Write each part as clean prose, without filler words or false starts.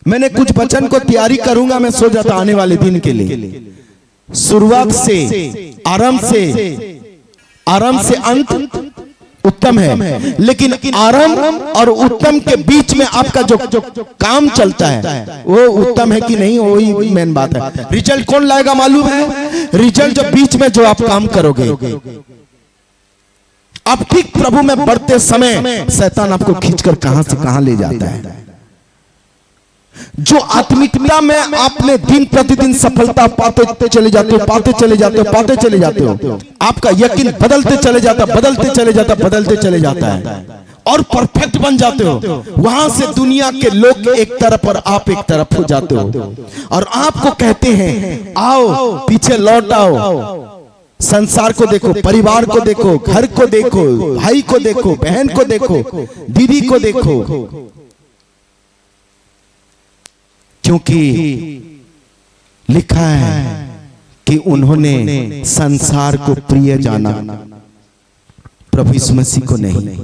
मैंने कुछ वचन को तैयारी करूंगा, मैं सो जाता आने वाले दिन के लिए। शुरुआत से आरंभ से अंत उत्तम है, लेकिन आरंभ और उत्तम के बीच में आपका जो काम चलता है वो उत्तम है कि नहीं, वही मेन बात है। रिजल्ट कौन लाएगा मालूम है? रिजल्ट जो बीच में जो आप काम करोगे। अब ठीक प्रभु में बढ़ते समय शैतान आपको खींचकर कहां से कहां ले जाता है। जो आत्मिकता में आपने दिन प्रतिदिन सफलता पाते चले जाते हो, पाते चले जाते हो, आपका यकीन बदलते चले जाता है और परफेक्ट बन जाते हो। वहां से दुनिया के लोग एक तरफ और आप एक तरफ हो जाते हो, और आपको कहते हैं आओ पीछे लौट आओ, संसार को देखो, परिवार को देखो, घर को देखो, भाई को देखो, बहन को देखो, दीदी को देखो, क्योंकि लिखा है कि उन्होंने संसार को प्रिय जाना, प्रभु यीशु मसीह को नहीं।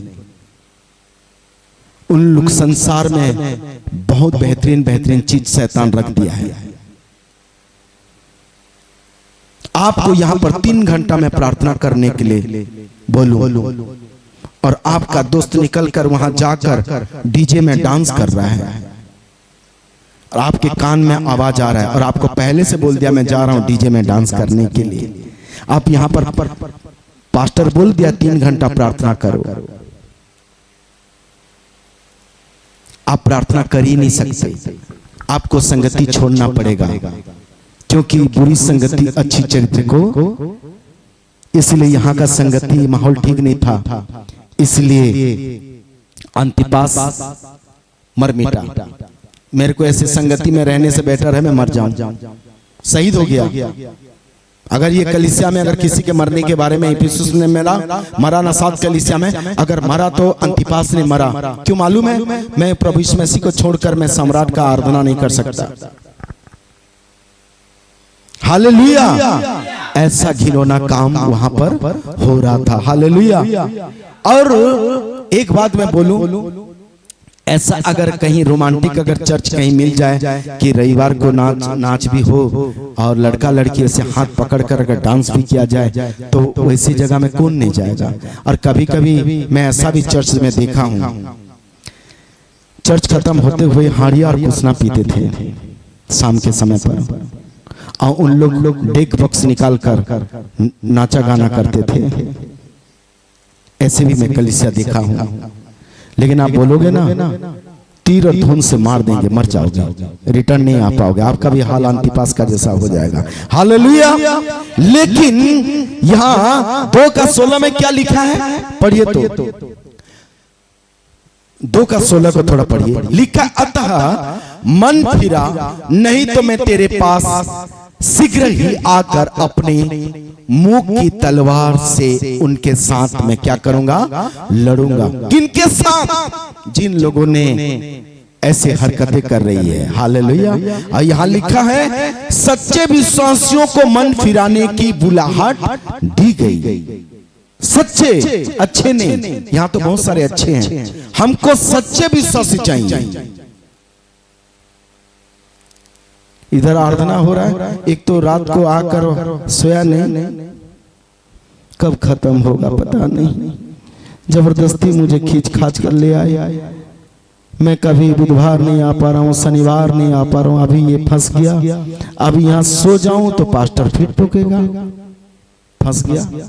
उन लोग संसार में बहुत बेहतरीन चीज शैतान रख दिया है। आपको यहां पर 3 घंटा में प्रार्थना करने के लिए बोलूं, और आपका दोस्त निकलकर वहां जाकर डीजे में डांस कर रहा है, और आपके कान में आवाज आ रहा है, और आपको पहले से बोल दिया मैं जा रहा हूं डीजे में डांस करने के लिए। आप यहां पर पास्टर बोल दिया 3 घंटा प्रार्थना करो, आप प्रार्थना कर ही नहीं सकते। आपको संगति छोड़ना पड़ेगा, क्योंकि बुरी संगति अच्छी चरित्र को, इसलिए यहां का संगति माहौल ठीक नहीं था, इसलिए अंतिपास मर मिटा। मेरे को ऐसी संगति में रहने से बेटर है मैं मर जाऊं, शहीद हो गया। अगर ये कलीसिया में अगर किसी के मरने के बारे में इफिसुस ने मरा ना, 7 कलीसिया में अगर मरा तो अंतिपास ने मरा। क्यों मालूम है? मैं प्रभु यीशु मसीह को छोड़कर मैं सम्राट का आराधना नहीं कर सकता। हालेलुया! ऐसा घिनौना काम वहां पर हो रहा था। हालेलुया! और एक बात मैं बोलूं, ऐसा अगर कहीं रोमांटिक अगर चर्च कहीं मिल जाए कि रविवार को नाच भी हो और लड़का लड़की ऐसे हाथ पकड़कर अगर डांस भी किया जाए, तो वैसी जगह में कौन नहीं जाएगा। और कभी कभी मैं ऐसा भी चर्च में देखा हूं, चर्च खत्म होते हुए हाड़िया और कुसना पीते थे शाम के समय पर, और उन लोग डेक बॉक्स निकाल कर नाचा गाना करते थे। ऐसे भी मैं कलीसिया देखा हूं। लेकिन आप बोलोगे ना तीर और धुन से मार देंगे, मर जाओगे, रिटर्न नहीं आ पाओगे, आपका भी हाल अंतिपास का जैसा हो जाएगा। हालेलुया! लेकिन यहाँ 2:16 में क्या लिखा है? पढ़िए तो 2:16 को थोड़ा पढ़िए। लिखा अतः मन फिरा नहीं तो मैं तेरे पास शीघ्र ही आकर अपने मुंह की तलवार से उनके साथ में क्या करूंगा? लड़ूंगा। किनके साथ? जिन लोगों ने ऐसे हरकतें कर रही है। हालेलुया! और यहाँ लिखा है सच्चे विश्वासियों को मन फिराने की बुलाहट दी गई। सच्चे, अच्छे नहीं, यहाँ तो बहुत सारे अच्छे हैं, हमको सच्चे विश्वासी चाहिए। इधर आराधना हो रहा है, एक तो रात को आकर सोया नहीं, कब खत्म होगा पता नहीं, जबरदस्ती मुझे खींच खाच कर ले आए। मैं कभी बुधवार नहीं आ पा रहा हूँ, शनिवार नहीं आ पा रहा हूँ, अभी ये फंस गया। अभी यहाँ सो जाऊं तो पास्टर फिर टोकेगा, फंस गया।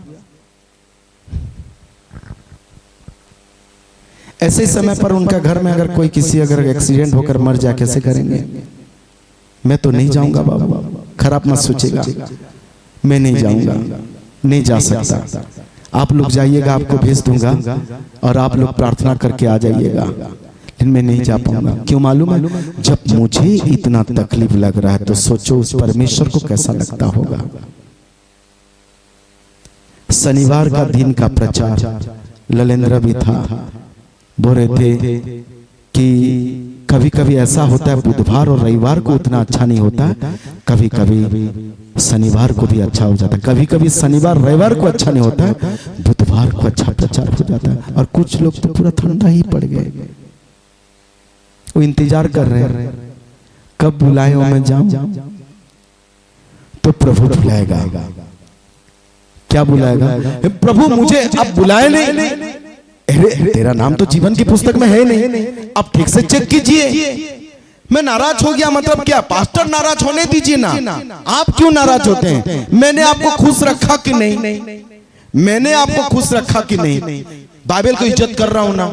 ऐसे समय पर उनका घर में अगर कोई किसी अगर एक्सीडेंट होकर मर जाए कैसे करेंगे? मैं तो नहीं जाऊंगा बाबा, खराब मत सोचेगा, मैं नहीं जाऊंगा, नहीं जा सकता। आप लोग जाइएगा, आपको भेज दूंगा और आप लोग प्रार्थना करके आ जाइएगा, लेकिन मैं नहीं जा पाऊंगा। क्यों मालूम है? जब मुझे इतना तकलीफ लग रहा है तो सोचो उस परमेश्वर को कैसा लगता होगा। शनिवार का दिन का प्रचार ललेंद्र भी था, बोल रहे थे कि कभी कभी ऐसा होता है बुधवार और रविवार को उतना अच्छा नहीं होता, कभी कभी शनिवार को भी अच्छा हो जाता है, कभी कभी शनिवार रविवार को अच्छा नहीं होता है, बुधवार को अच्छा प्रचार हो जाता है। और कुछ लोग तो पूरा ठंडा ही पड़ गए, वो इंतजार कर रहे हैं कब बुलाए और मैं जाऊं, तो प्रभु बुलाएगा। क्या बुलाएगा? प्रभु मुझे अब बुलाए नहीं, अरे तेरा नाम तो जीवन की पुस्तक में है नहीं, अब ठीक से चेक कीजिए। मैं नाराज हो गया मतलब क्या? पास्टर नाराज होने दीजिए ना, आप क्यों नाराज होते हैं? मैंने आपको खुश रखा कि नहीं? मैंने आपको खुश रखा कि नहीं? बाइबल को इज्जत कर रहा हूं ना,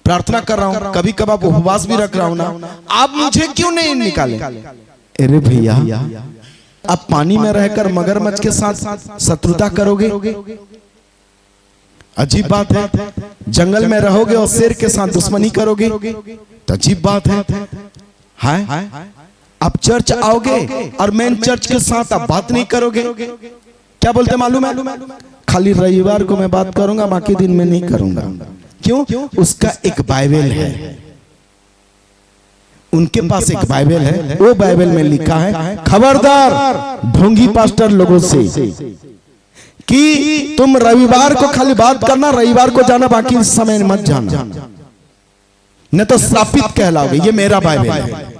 प्रार्थना कर रहा हूं, कभी कभार उपवास भी रख रहा हूं ना, आप मुझे क्यों नहीं निकाले? अरे भैया, आप पानी में रहकर मगरमच्छ के साथ शत्रुता करोगे, अजीब बात है। जंगल में रहोगे और शेर के साथ दुश्मनी करोगे, तो अजीब बात है। आप चर्च आओगे और मेन चर्च के साथ आप बात नहीं करोगे। क्या बोलते मालूम है? खाली रविवार को मैं बात करूंगा, बाकी दिन में नहीं करूंगा। क्यों? उसका एक बाइबल है, उनके पास एक बाइबल है, वो बाइबल में लिखा है खबरदार ढोंगी पास्टर लोगों से कि तुम रविवार को खाली बात करना, रविवार को जाना, बाकी समय मत जाना, नहीं तो श्रापित कहलाओगे। ये मेरा बाइबल है।